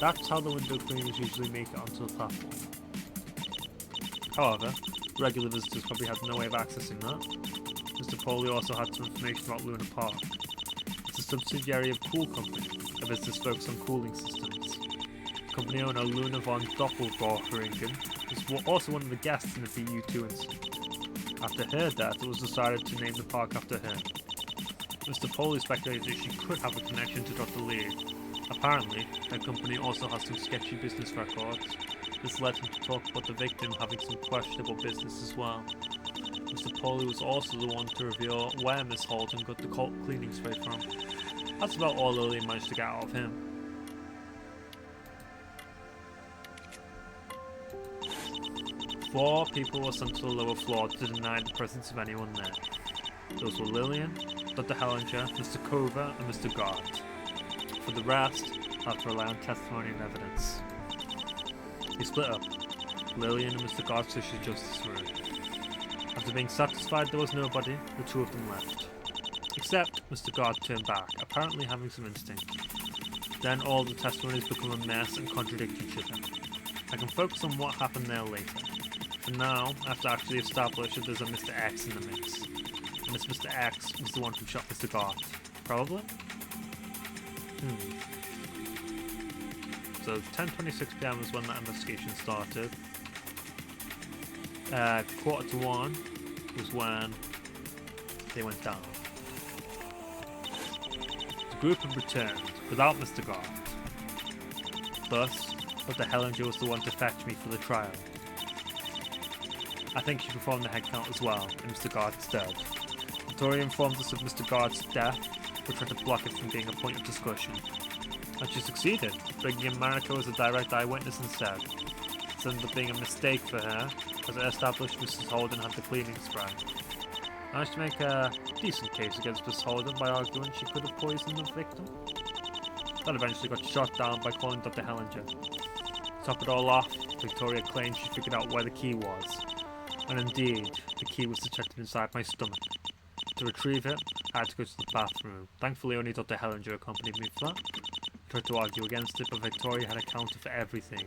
That's how the window cleaners usually make it onto the platform. However, regular visitors probably had no way of accessing that. Mr. Poley also had some information about Luna Park. It's a subsidiary of Cool Company, a business focused on cooling systems. Company owner Luna von Doppelgäuringen was also one of the guests in the VU2 incident. After her death, it was decided to name the park after her. Mr. Poley speculated that she could have a connection to Dr. Lee. Apparently, her company also has some sketchy business records. This led him to talk about the victim having some questionable business as well. Mr. Poley was also the one to reveal where Miss Holden got the cult cleaning spray from. That's about all Lillian managed to get out of him. Four people were sent to the lower floor to deny the presence of anyone there. Those were Lillian, Dr. Hellinger, Mr. Cover, and Mr. Guard. For the rest, I'll have to rely on testimony and evidence. He split up. Lillian and Mr. Guard issued justice room. After being satisfied there was nobody, the two of them left. Except Mr. Guard turned back, apparently having some instinct. Then all the testimonies become a mess and contradict each other. I can focus on what happened there later. For now, I have to actually establish that there's a Mr. X in the mix. And this Mr. X was the one who shot Mr. Guard. Probably? So 10:26 PM was when that investigation started. 1:45 was when they went down. The group had returned without Mr. Guard. Thus, Dr. Hellinger was the one to fetch me for the trial. I think she performed the head count as well, in Mr. Guard's stead. Victoria informed us of Mr. Guard's death, but tried to block it from being a point of discussion. And she succeeded, bringing in Mariko as a direct eyewitness instead. This ended up being a mistake for her, as it established Mrs. Holden had the cleaning spray. Managed to make a decent case against Mrs. Holden by arguing she could have poisoned the victim. That eventually got shot down by calling Dr. Hellinger. To top it all off, Victoria claimed she figured out where the key was. And indeed, the key was detected inside my stomach. To retrieve it, I had to go to the bathroom. Thankfully, only Dr. Hellinger accompanied me for that. I tried to argue against it, but Victoria had accounted for everything.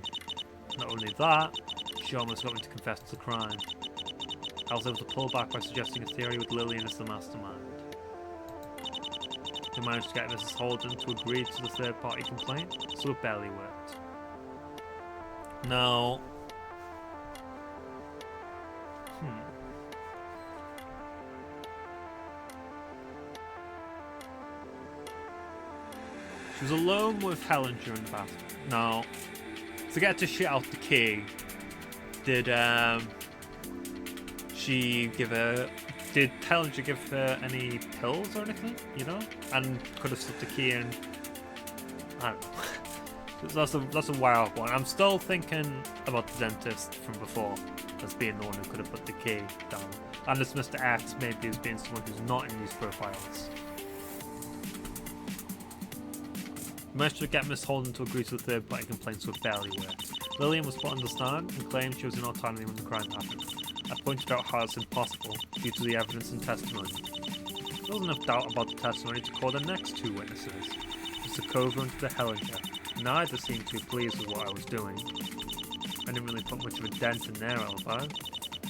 Not only that, she almost got me to confess to the crime. I was able to pull back by suggesting a theory with Lillian as the mastermind. We managed to get Mrs. Holden to agree to the third-party complaint, so it barely worked. Now... She was alone with Hellinger in the bathroom. Now, to get to shit out the key, did Hellinger give her any pills or anything, you know? And could have slipped the key in. I don't know. That's a wild one. I'm still thinking about the dentist from before as being the one who could have put the key down. And this Mr. X maybe as being someone who's not in these profiles. We managed to get Miss Holden to agree to the third-party complaint, so it barely worked. Lillian was put on the stand and claimed she was in autonomy when the crime happened. I pointed out how it's impossible due to the evidence and testimony. There wasn't enough doubt about the testimony to call the next two witnesses, Mr. Cover and Mr. Hellinger. Neither seemed too pleased with what I was doing. I didn't really put much of a dent in their alibi,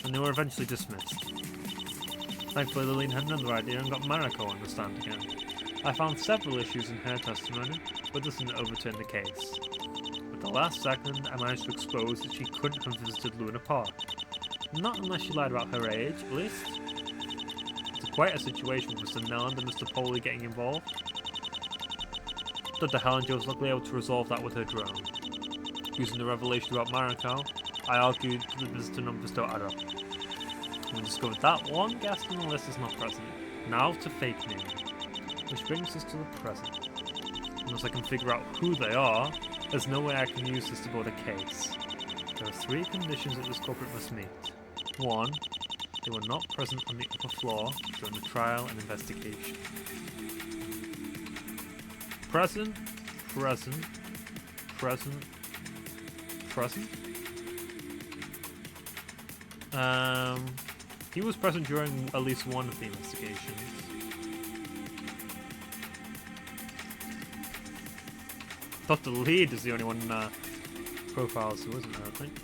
and they were eventually dismissed. Thankfully, Lillian had another idea and got Mariko on the stand again. I found several issues in her testimony, but this didn't overturn the case. At the last second, I managed to expose that she couldn't have visited Luna Park. Not unless she lied about her age, at least. It's quite a situation with Mr. Nelland and Mr. Poley getting involved. Dr. Hellinger was luckily able to resolve that with her drone. Using the revelation about Mariko, I argued that the visitor numbers don't add up. We discovered that one guest on the list is not present. Now to fake name. Which brings us to the present. Unless I can figure out who they are, there's no way I can use this to build a case. There are three conditions that this culprit must meet. 1. They were not present on the upper floor during the trial and investigation. Present. He was present during at least one of the investigations. Dr. Lead is the only one profiles who isn't there, I think.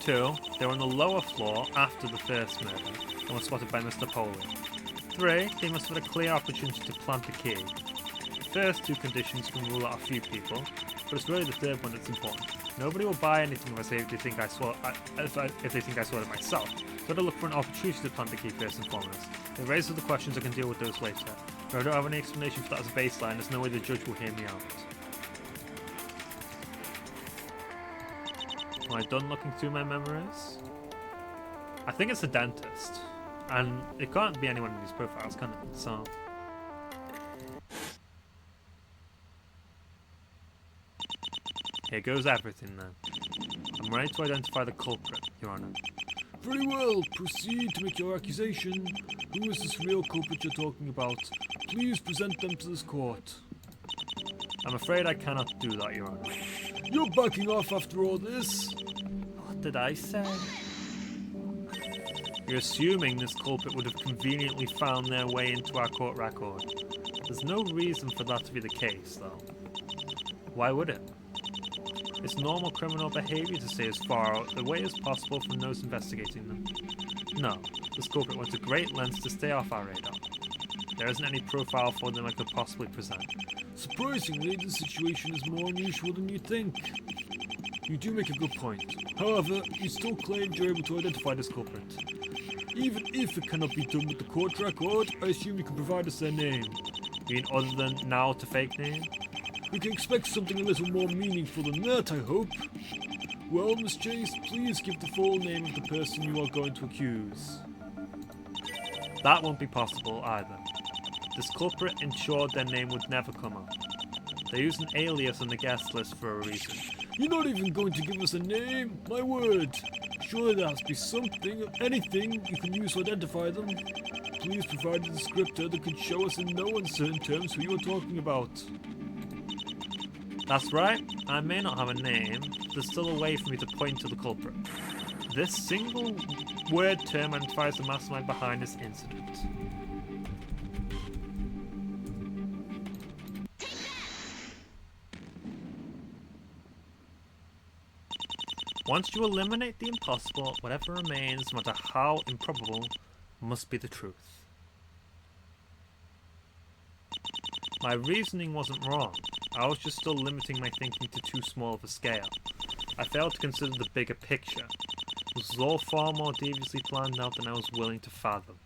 2. They were on the lower floor after the first murder and were spotted by Mr. Poley. 3. They must have had a clear opportunity to plant the key. The first two conditions can rule out a few people, but it's really the third one that's important. Nobody will buy anything if I say if they think I swallowed it myself, so I'd look for an opportunity to plant the key first and foremost. If it raises the questions, I can deal with those later. If I don't have any explanation for that as a baseline, there's no way the judge will hear me out. Am I done looking through my memories? I think it's a dentist. And it can't be anyone in these profiles, can it? So... here goes everything then. I'm ready to identify the culprit, Your Honor. Very well, proceed to make your accusation. Who is this real culprit you're talking about? Please present them to this court. I'm afraid I cannot do that, Your Honor. You're backing off after all this? What did I say? You're assuming this culprit would have conveniently found their way into our court record. There's no reason for that to be the case, though. Why would it? It's normal criminal behaviour to stay as far out away as possible from those investigating them. No, this culprit went to great lengths to stay off our radar. There isn't any profile for them I could possibly present. Surprisingly, the situation is more unusual than you think. You do make a good point. However, you still claim you're able to identify this culprit. Even if it cannot be done with the court record, I assume you can provide us their name. You mean other than now to fake name? We can expect something a little more meaningful than that, I hope. Well, Miss Chase, please give the full name of the person you are going to accuse. That won't be possible either. This culprit ensured their name would never come up. They use an alias on the guest list for a reason. You're not even going to give us a name? My word. Surely there has to be something, anything you can use to identify them. Please provide a descriptor that can show us in no uncertain terms who you're talking about. That's right, I may not have a name, but there's still a way for me to point to the culprit. This single word term identifies the mastermind behind this incident. Once you eliminate the impossible, whatever remains, no matter how improbable, must be the truth. My reasoning wasn't wrong. I was just still limiting my thinking to too small of a scale. I failed to consider the bigger picture. This was all far more deviously planned out than I was willing to fathom.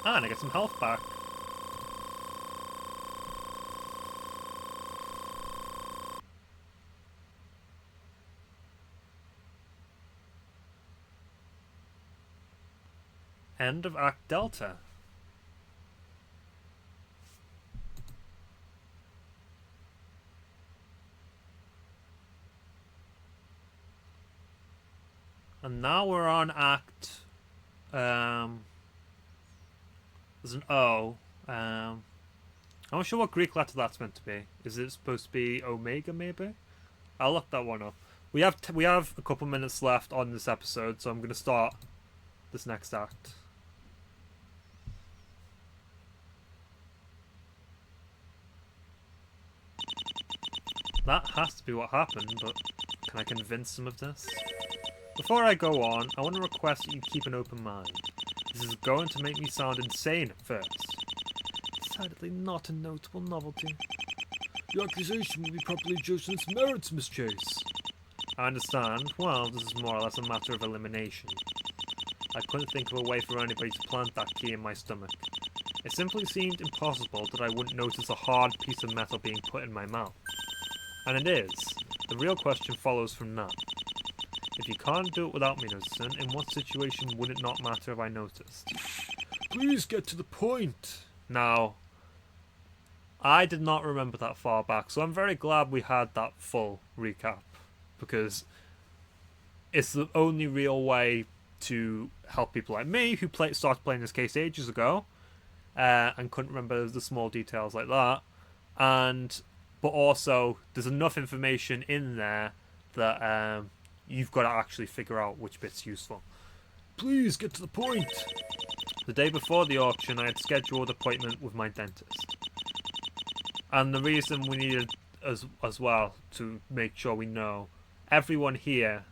And I get some health back. End of Act Delta. And now we're on Act. There's an O. I'm not sure what Greek letter that's meant to be. Is it supposed to be Omega? Maybe. I'll look that one up. We have a couple minutes left on this episode, so I'm going to start this next act. That has to be what happened, but can I convince them of this? Before I go on, I want to request that you keep an open mind. This is going to make me sound insane at first. Decidedly not a notable novelty. The accusation will be properly judged on its merits, Miss Chase. I understand. Well, this is more or less a matter of elimination. I couldn't think of a way for anybody to plant that key in my stomach. It simply seemed impossible that I wouldn't notice a hard piece of metal being put in my mouth. And it is. The real question follows from that. If you can't do it without me noticing, in what situation would it not matter if I noticed? Please get to the point. Now, I did not remember that far back, so I'm very glad we had that full recap, because it's the only real way to help people like me who started playing this case ages ago and couldn't remember the small details like that, but also there's enough information in there that you've got to actually figure out which bit's useful. Please get to the point. The day before the auction, I had scheduled an appointment with my dentist. And the reason we needed as well to make sure we know everyone here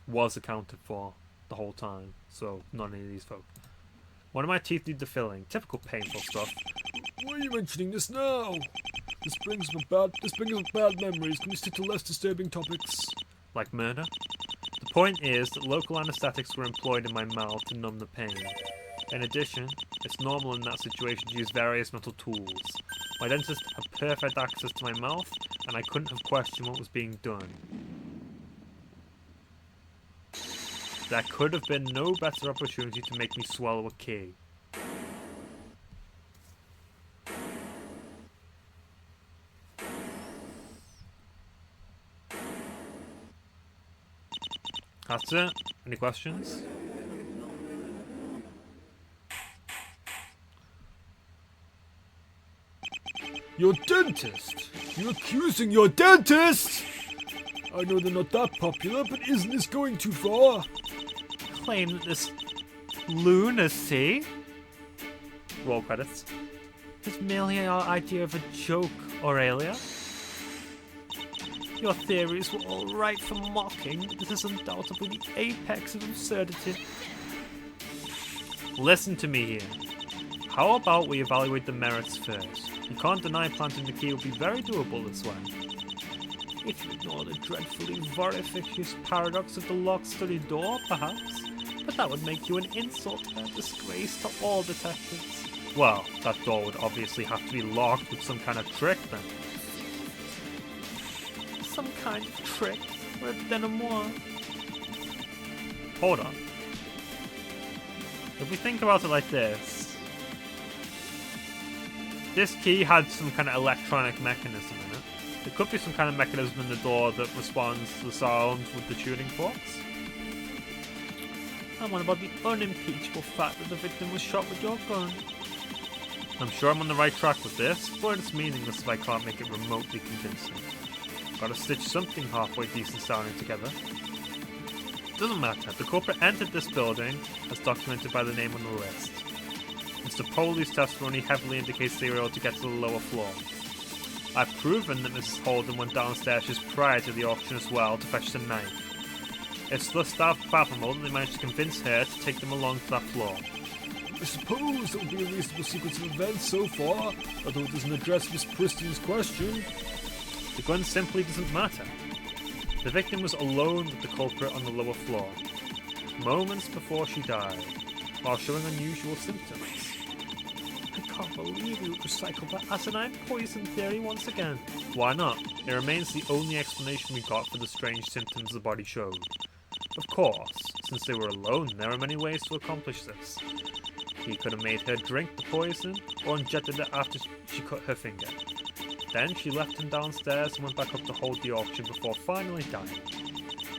was accounted for the whole time, so none of these folk. One of my teeth needed filling. Typical painful stuff. Why are you mentioning this now? This brings up bad memories. Can we stick to less disturbing topics? Like murder? The point is that local anesthetics were employed in my mouth to numb the pain. In addition, it's normal in that situation to use various metal tools. My dentist had perfect access to my mouth, and I couldn't have questioned what was being done. There could have been no better opportunity to make me swallow a key. That's it. Any questions? Your dentist? You're accusing your dentist? I know they're not that popular, but isn't this going too far? Claim that this lunacy, roll credits, is merely our idea of a joke, Aurelia. Your theories were all right for mocking, but this is undoubtedly the apex of absurdity. Listen to me here. How about we evaluate the merits first? You can't deny planting the key will be very doable this way. If you ignore the dreadfully vorifictious paradox of the locked study door, perhaps, But that would make you an insult and a disgrace to all detectives. Well, that door would obviously have to be locked with some kind of trick then. Some kind of trick? Or denouement? Hold on. If we think about it like this key had some kind of electronic mechanism in it. There could be some kind of mechanism in the door that responds to the sound with the tuning forks. And what about the unimpeachable fact that the victim was shot with your gun? I'm sure I'm on the right track with this, but it's meaningless if I can't make it remotely convincing. Gotta stitch something halfway decent sounding together. Doesn't matter, the culprit entered this building, as documented by the name on the list. Mr. Poley's testimony heavily indicates they were able to get to the lower floor. I've proven that Mrs. Holden went downstairs just prior to the auction as well to fetch the knife. It's thus fathomable that they managed to convince her to take them along to that floor. I suppose that would be a reasonable sequence of events so far, although it doesn't address Miss Priestley's question. The gun simply doesn't matter. The victim was alone with the culprit on the lower floor, moments before she died, while showing unusual symptoms. I can't believe you with the psychopath asinine poison theory once again. Why not? It remains the only explanation we got for the strange symptoms the body showed. Of course, since they were alone, there are many ways to accomplish this. He could have made her drink the poison, or injected it after she cut her finger. Then she left him downstairs and went back up to hold the auction before finally dying.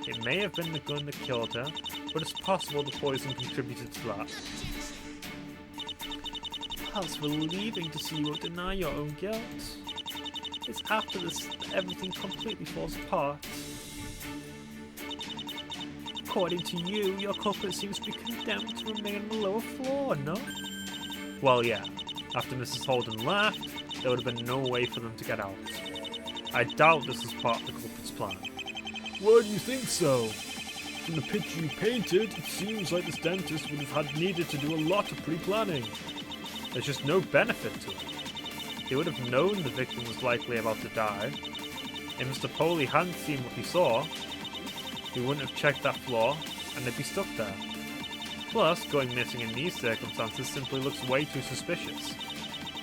It may have been the gun that killed her, but it's possible the poison contributed to that. How relieving to see you deny your own guilt. It's after this that everything completely falls apart. According to you, your culprit seems to be condemned to remain on the lower floor, no? Well, yeah. After Mrs. Holden left, there would have been no way for them to get out. I doubt this was part of the culprit's plan. Why do you think so? From the picture you painted, it seems like this dentist would have needed to do a lot of pre-planning. There's just no benefit to it. He would have known the victim was likely about to die. If Mr. Poley hadn't seen what he saw, he wouldn't have checked that floor, and they'd be stuck there. Plus, going missing in these circumstances simply looks way too suspicious.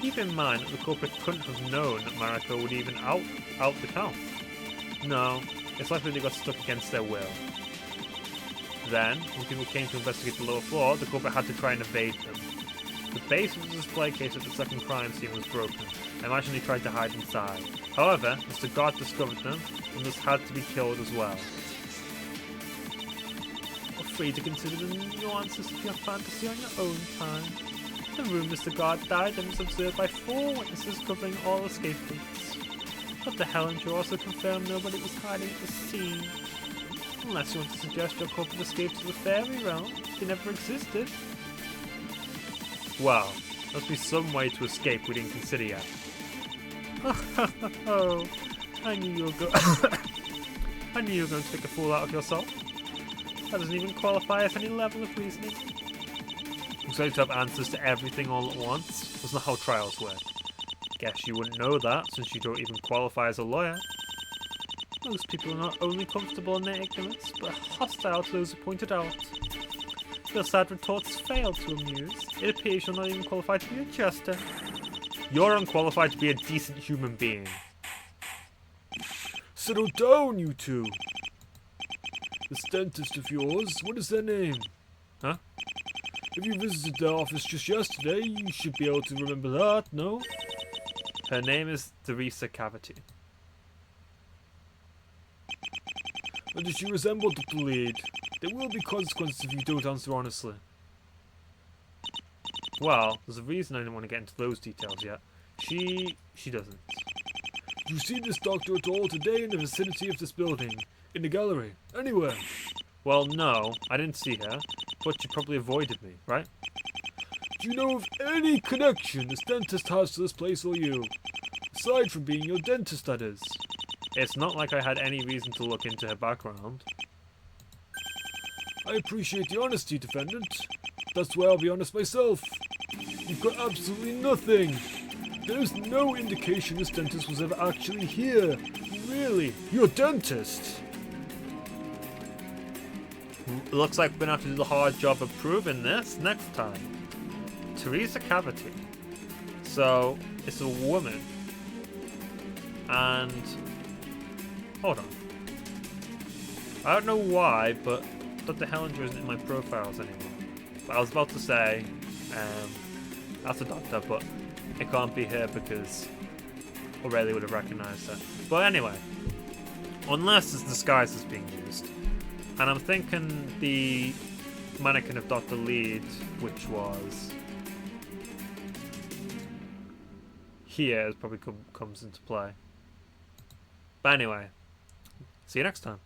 Keep in mind that the culprit couldn't have known that Mariko would even out the count. No, it's likely they got stuck against their will. Then, when people came to investigate the lower floor, the culprit had to try and evade them. The base of the display case at the second crime scene was broken. I imagine they tried to hide inside. However, Mr. God discovered them, and thus had to be killed as well. Free to consider the nuances of your fantasy on your own time. The room Mr. God died in was observed by 4 witnesses covering all escape routes. Dr. Hellinger also confirmed nobody was hiding at the scene. Unless you want to suggest your culprit escaped to the fairy realm, they never existed. Well, must be some way to escape we didn't consider yet. Oh, I knew you were I knew you were going to make a fool out of yourself. That doesn't even qualify as any level of reasoning. Looks like to have answers to everything all at once. That's not how trials work. Guess you wouldn't know that, since you don't even qualify as a lawyer. Most people are not only comfortable in their ignorance, but hostile to those who point it out. Your sad retorts failed to amuse. It appears you're not even qualified to be a jester. You're unqualified to be a decent human being. Settle down, you two. This dentist of yours, what is their name? Huh? If you visited their office just yesterday, you should be able to remember that, no? Her name is Theresa Cavity. And does she resemble the lead? There will be consequences if you don't answer honestly. Well, there's a reason I didn't want to get into those details yet. She doesn't. Did you see this doctor at all today in the vicinity of this building? In the gallery? Anywhere? Well, no, I didn't see her, but she probably avoided me, right? Do you know of any connection this dentist has to this place or you? Aside from being your dentist, that is. It's not like I had any reason to look into her background. I appreciate the honesty, defendant. That's why I'll be honest myself. You've got absolutely nothing. There's no indication this dentist was ever actually here. Really? Your dentist? It looks like we're gonna have to do the hard job of proving this next time. Teresa Cavity. So, it's a woman. And... hold on. I don't know why, but Dr. Hellinger isn't in my profiles anymore. But I was about to say, that's a doctor, but it can't be her because Aurelia would have recognized her. But anyway, unless this disguise is being used, and I'm thinking the mannequin of Dr. Lead, which was here, probably comes into play. But anyway, see you next time.